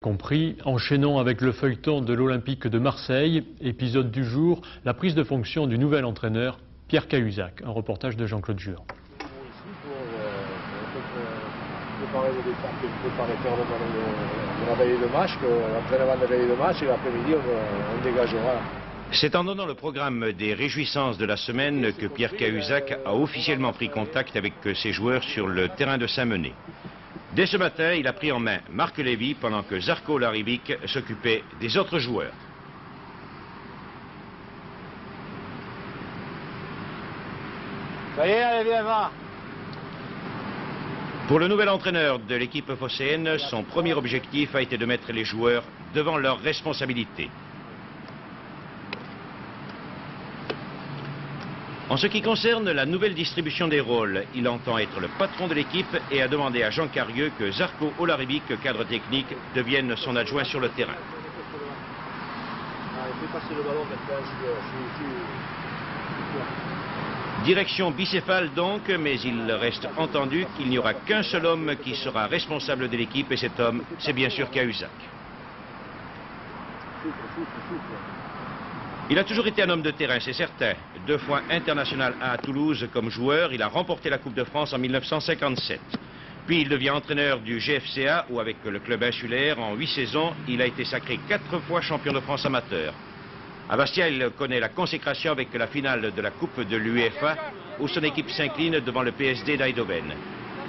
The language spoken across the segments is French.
Compris, enchaînons avec le feuilleton de l'Olympique de Marseille, épisode du jour, la prise de fonction du nouvel entraîneur Pierre Cahuzac. Un reportage de Jean-Claude Jure. Préparer le départ que je préparais faire de la veille de match, l'entraînement de la veille de match et l'après-midi on dégagera. C'est en donnant le programme des réjouissances de la semaine que Pierre Cahuzac a officiellement pris contact avec ses joueurs sur le terrain de Saint-Mené. Dès ce matin, il a pris en main Marc Lévy pendant que Žarko Larivic s'occupait des autres joueurs. Ça y est, allez, viens, va. Pour le nouvel entraîneur de l'équipe phocéenne, son premier objectif a été de mettre les joueurs devant leurs responsabilités. En ce qui concerne la nouvelle distribution des rôles, il entend être le patron de l'équipe et a demandé à Jean Carieux que Žarko Larivic, cadre technique, devienne son adjoint sur le terrain. Direction bicéphale donc, mais il reste entendu qu'il n'y aura qu'un seul homme qui sera responsable de l'équipe et cet homme, c'est bien sûr Cahuzac. Il a toujours été un homme de terrain, c'est certain. 2 fois international à Toulouse comme joueur, il a remporté la Coupe de France en 1957. Puis il devient entraîneur du GFCA où avec le club insulaire, en 8 saisons, il a été sacré 4 fois champion de France amateur. À Bastia, il connaît la consécration avec la finale de la Coupe de l'UEFA où son équipe s'incline devant le PSD d'Eindhoven.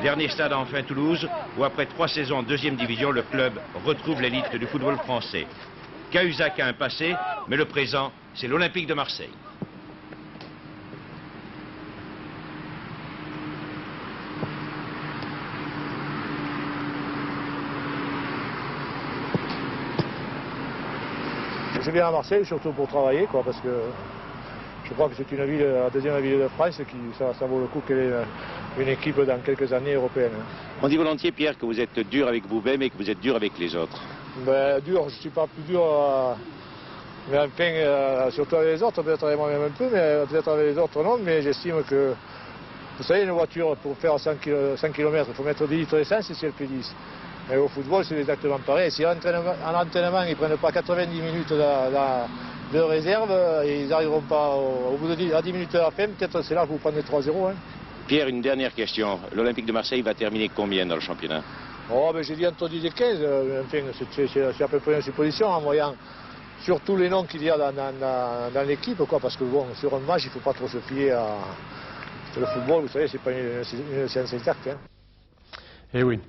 Dernier stade enfin Toulouse où après 3 saisons en 2e division, le club retrouve l'élite du football français. Cahuzac a un passé, mais le présent, c'est l'Olympique de Marseille. Je viens à Marseille surtout pour travailler, parce que je crois que c'est une ville, la deuxième ville de France, qui ça vaut le coup qu'elle ait une équipe dans quelques années européenne. On dit volontiers, Pierre, que vous êtes dur avec vous-même et que vous êtes dur avec les autres. Ben, dur, je ne suis pas plus dur, mais enfin, surtout avec les autres, peut-être avec moi-même un peu, mais peut-être avec les autres non, mais j'estime que, vous savez, une voiture, pour faire 100 km, il faut mettre 10 litres d'essence si elle fait 10. Mais au football, c'est exactement pareil. Si en entraînement, ils ne prennent pas 90 minutes de réserve, ils n'arriveront pas au bout de 10 minutes à la fin, peut-être c'est là que vous prenez 3-0. Hein. Pierre, une dernière question. L'Olympique de Marseille va terminer combien dans le championnat? Oh, ben j'ai dit entre 10 et 15, enfin, c'est à peu près une supposition en voyant sur tous les noms qu'il y a dans l'équipe, parce que bon, sur un match, il ne faut pas trop se fier à... Le football, vous savez, c'est pas une science exacte. Hein. Eh oui.